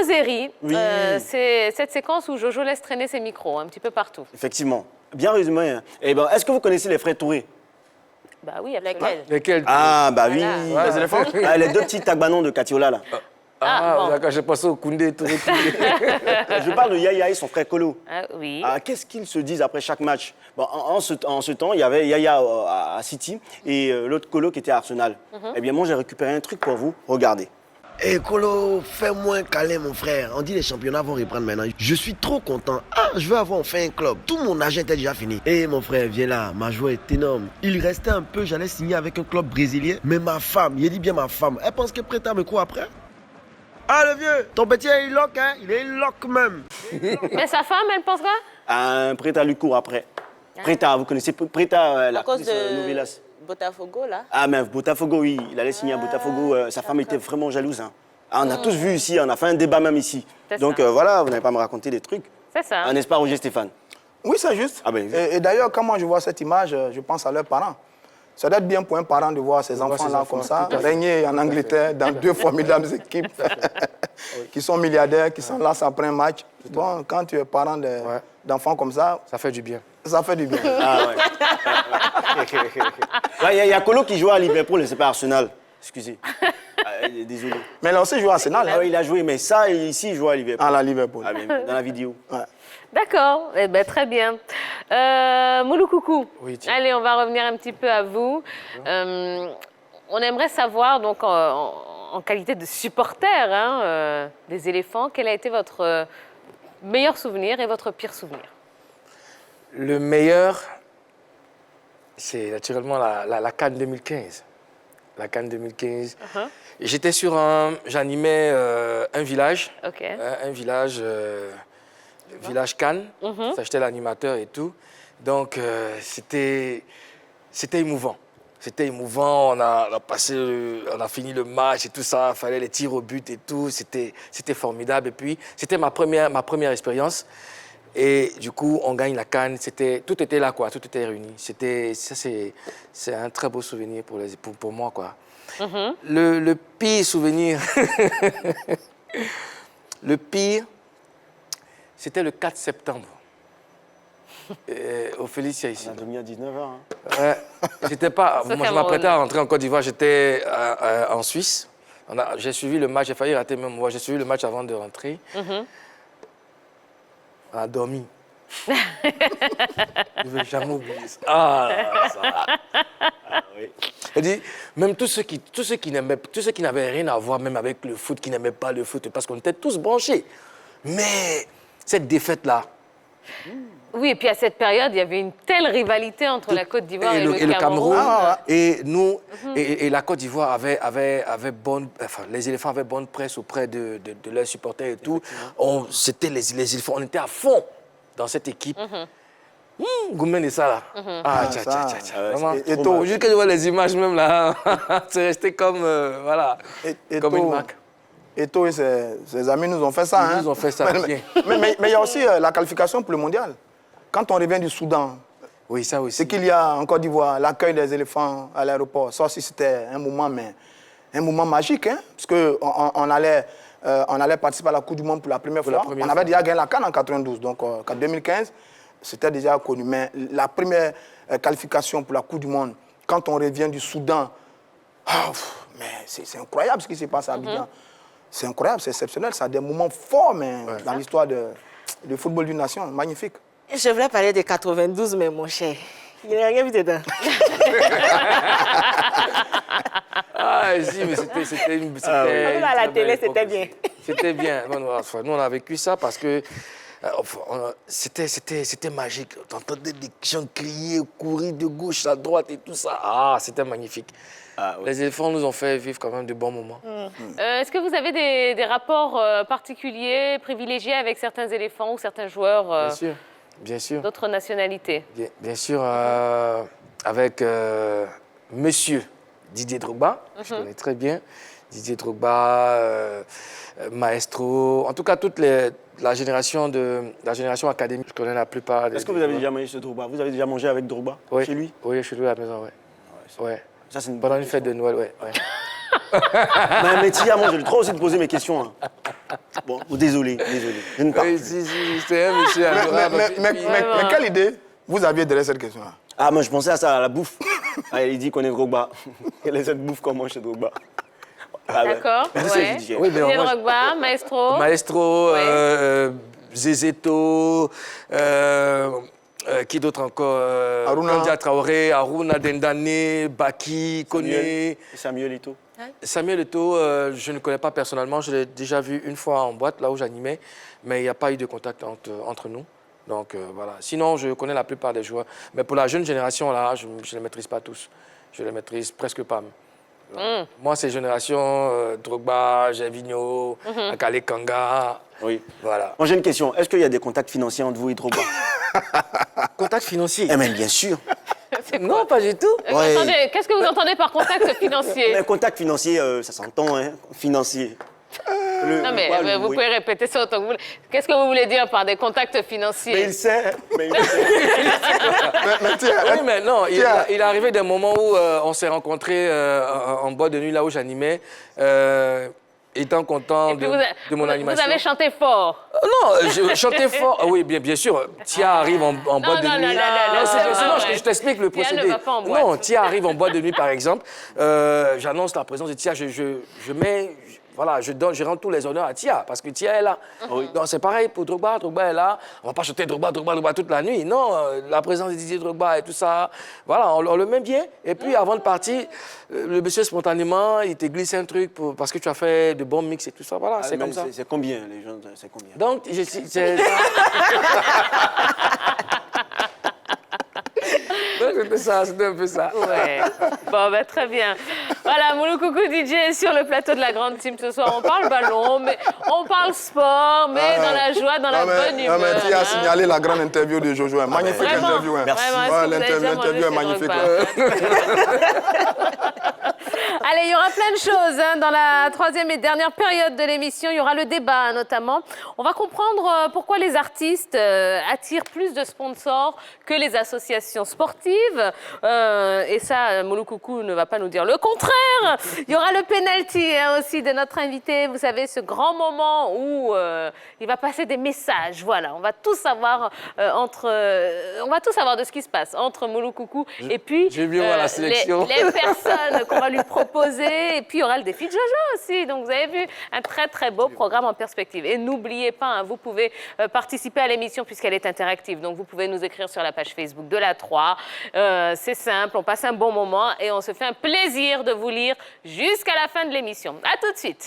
Zéry, Oui. c'est cette séquence où Jojo laisse traîner ses micros un petit peu partout. Effectivement. Bien résumé. Hein. Eh ben, est-ce que vous connaissez les frères Touré? Bah oui, absolument. Lesquels? Ah, bah oui. Voilà. Les éléphants? Ah, les deux petits tagbanons de Katiola, là. Ah, bon. D'accord, j'ai passé au Koundé, Touré. Je parle de Yaya et son frère Kolo. Ah, oui. Ah, qu'est-ce qu'ils se disent après chaque match? Bon, en ce temps, il y avait Yaya à City et l'autre Kolo qui était à Arsenal. Eh bien, moi, j'ai récupéré un truc pour vous. Regardez. Eh Kolo, fais-moi un câlin mon frère. On dit les championnats vont reprendre maintenant. Je suis trop content. Ah, je veux avoir enfin un club. Tout mon argent était déjà fini. Eh mon frère, viens là. Ma joie est énorme. Il restait un peu, j'allais signer avec un club brésilien. Mais ma femme, il dit bien ma femme, elle pense que Preta me court après. Ah le vieux, ton petit il lock, hein. Il est lock même. Mais sa femme, elle pense quoi? Un Preta lui court après. Preta, vous connaissez Preta, la À cause de Novelas. Botafogo, là. Ah, mais Botafogo, oui. Il allait signer à Botafogo. Sa femme était vraiment jalouse. Hein. Ah, on a tous vu ici, on a fait un débat même ici. Donc voilà, vous n'allez pas me raconter des trucs. C'est ça. Ah, n'est-ce pas, Roger Stéphane? Oui, c'est juste. Ah ben, Et d'ailleurs, quand moi je vois cette image, je pense à leurs parents. Ça doit être bien pour un parent de voir ses enfants-là comme ça, régner en Angleterre dans deux formidables équipes qui sont milliardaires, qui sont là après un match. Bon, quand tu es parent d'enfants comme ça, Ça fait du bien. ça fait du bien. ah ouais. Il y a Kolo qui joue à Liverpool et c'est pas Arsenal. Excusez. Ah, désolé. Mais là aussi, il joue à Arsenal. Ah oui, il a joué, mais ça, ici, il joue à Liverpool. À la Liverpool. Ah, bien, dans la vidéo. Ouais. D'accord, eh ben, très bien. Moulou Coucou, Oui, tiens. allez, on va revenir un petit peu à vous. On aimerait savoir, donc, en qualité de supporter des éléphants, quel a été votre meilleur souvenir et votre pire souvenir? Le meilleur, c'est naturellement la CAN 2015. La CAN 2015. J'étais j'animais un village. Ok. Un village, village Cannes. Ça, j'étais l'animateur et tout. Donc, c'était émouvant. C'était émouvant. On a fini le match et tout ça. Il fallait les tirs au but et tout. C'était formidable. Et puis, c'était ma première expérience. Et du coup, on gagne la CAN. Tout était là, quoi. Tout était réuni. C'est un très beau souvenir pour moi, quoi. Le pire souvenir, le pire, c'était le 4 septembre, au Félicia ici. On a dormi à 19h. Hein. Ouais, j'étais pas, Sauf moi je Cameroun. m'apprêtais à rentrer en Côte d'Ivoire, j'étais en Suisse. J'ai suivi le match, j'ai failli rater même moi, j'ai suivi le match avant de rentrer. On a dormi. Je ne vais jamais oublier ça. Ah, ça. Oui. Je dis, même tous ceux qui n'avaient rien à voir même avec le foot, qui n'aimaient pas le foot, parce qu'on était tous branchés. Mais cette défaite-là, Oui, et puis à cette période, il y avait une telle rivalité entre la Côte d'Ivoire et le Cameroun. Et nous, et la Côte d'Ivoire avait bonne, enfin, les éléphants avaient bonne presse auprès de leurs supporters et tout. C'était les éléphants, on était à fond dans cette équipe. Goumen et ça là. Ah, tcha, tcha, tcha, tcha. Vraiment. Et toi, Juste que je vois les images même là, c'est resté comme, voilà, comme une marque. Eto'o et ses amis nous ont fait ça. Ils nous ont fait ça bien. Mais il y a aussi la qualification pour le mondial. Quand on revient du Soudan, Oui, ça aussi. c'est qu'il y a en Côte d'Ivoire l'accueil des éléphants à l'aéroport. Ça aussi, c'était un moment, mais un moment magique, hein, parce qu'on allait participer à la Coupe du Monde pour la première fois. On avait déjà gagné la CAN en 92, donc en 2015, c'était déjà connu. Mais la première qualification pour la Coupe du Monde, quand on revient du Soudan, mais c'est incroyable ce qui se passe à Abidjan. C'est incroyable, c'est exceptionnel, ça a des moments forts mais dans l'histoire du football d'une nation, magnifique. Je voulais parler de 92, mais mon cher, il n'y a rien vu dedans. Ah, si, mais c'était une. Même à la télé, c'était bien. C'était bien. Enfin, nous, on a vécu ça parce que c'était magique. On entendait des gens crier, courir de gauche à droite et tout ça. Ah, c'était magnifique. Ah, oui. Les éléphants nous ont fait vivre quand même de bons moments. Est-ce que vous avez des rapports particuliers, privilégiés avec certains éléphants ou certains joueurs Bien sûr, bien sûr. d'autres nationalités? Bien sûr, avec Monsieur Didier Drogba, je connais très bien. Didier Drogba, Maestro, en tout cas toute la génération académique, je connais la plupart. Est-ce que vous avez déjà mangé ce Drogba? Vous avez déjà mangé avec Drogba chez lui? Oui, chez lui à la maison, oui. Ouais. Ça, c'est une Pendant une fête de Noël, ouais. Mais Tia, moi, j'ai le droit aussi de poser mes questions. Hein. Bon, désolé. Je ne parle Oui, plus. si, c'est un monsieur adorable. Mais quelle idée vous aviez derrière cette question-là? Ah, moi, je pensais à ça, à la bouffe. Ah, il dit qu'on est Drogba. Quelle est cette bouffe qu'on mange chez Drogba? Ah, ouais. D'accord, Je sais, ouais. je dis, Oui, mais Didier moi, Drogba, Maestro. Maestro, Ouais. Zézéto, qui d'autre encore Haruna. Kandia Traoré, Haruna Dendane, Baki, Koné. Samuel Eto'o. Samuel Eto'o, je ne connais pas personnellement, je l'ai déjà vu une fois en boîte, là où j'animais, mais il n'y a pas eu de contact entre nous. Donc voilà. Sinon, je connais la plupart des joueurs. Mais pour la jeune génération, là, je ne les maîtrise pas tous. Je les maîtrise presque pas. Moi, c'est génération Drogba, Gervinho, Akale Kanga. Oui. Voilà. Moi, j'ai une question. Est-ce qu'il y a des contacts financiers entre vous et Drogba? Contact financier? Eh bien, bien sûr. Non, pas du tout. Ouais. Attendez, qu'est-ce que vous entendez par contact financier? Mais contact financier, ça s'entend, hein. Financier. Non, mais quoi, vous oui. pouvez répéter ça autant que vous voulez. Qu'est-ce que vous voulez dire par des contacts financiers? Mais il sait. Mais tiens, Oui, mais non, tiens. il est arrivé des moments où on s'est rencontrés en boîte de nuit, là où j'animais, étant content Et puis de mon animation. Vous avez chanté fort. Non, je chantais fort. Ah oui, bien sûr. Tia arrive en boîte de non, nuit. non, non, C'est- non, sinon, ouais. je t'explique le Tia ne procédé. va pas en boîte. Non, Tia arrive en boîte de nuit, par exemple. J'annonce la présence de Tia. Je mets... Voilà, je rends tous les honneurs à Tia, parce que Tia est là. Donc c'est pareil pour Drogba. Drogba est là. On ne va pas chanter Drogba toute la nuit. Non, la présence de Didier Drogba et tout ça, voilà, on le met bien. Et puis avant de partir, le monsieur spontanément, il te glisse un truc parce que tu as fait de bons mix et tout ça. Voilà, c'est comme ça. C'est combien, les gens? C'est combien? Donc, c'était un peu ça. Ouais. Bon, bah, très bien. Voilà, Moulou Coucou DJ est sur le plateau de la grande team ce soir. On parle ballon, mais on parle sport, mais dans la joie, dans la bonne humeur. Non, mais tu as hein. signalé la grande interview de Jojo. Magnifique Vraiment, interview. Hein. Merci. Vraiment, est-ce Ouais, que vous avez déjà l'interview est mangé magnifique. chez Drogba? Allez, il y aura plein de choses hein, dans la troisième et dernière période de l'émission. Il y aura le débat notamment. On va comprendre pourquoi les artistes attirent plus de sponsors que les associations sportives. Et ça, Moulou Coucou ne va pas nous dire le contraire. Il y aura le penalty hein, aussi de notre invité. Vous savez, ce grand moment où il va passer des messages. Voilà, on va tout savoir on va tout savoir de ce qui se passe entre Moulou Coucou et puis j'ai vu voir la sélection. les personnes qu'on va lui proposer. Et puis, il y aura le défi de Jojo aussi. Donc, vous avez vu, un très, très beau programme en perspective. Et n'oubliez pas, hein, vous pouvez participer à l'émission puisqu'elle est interactive. Donc, vous pouvez nous écrire sur la page Facebook de la 3. C'est simple, on passe un bon moment et on se fait un plaisir de vous lire jusqu'à la fin de l'émission. À tout de suite.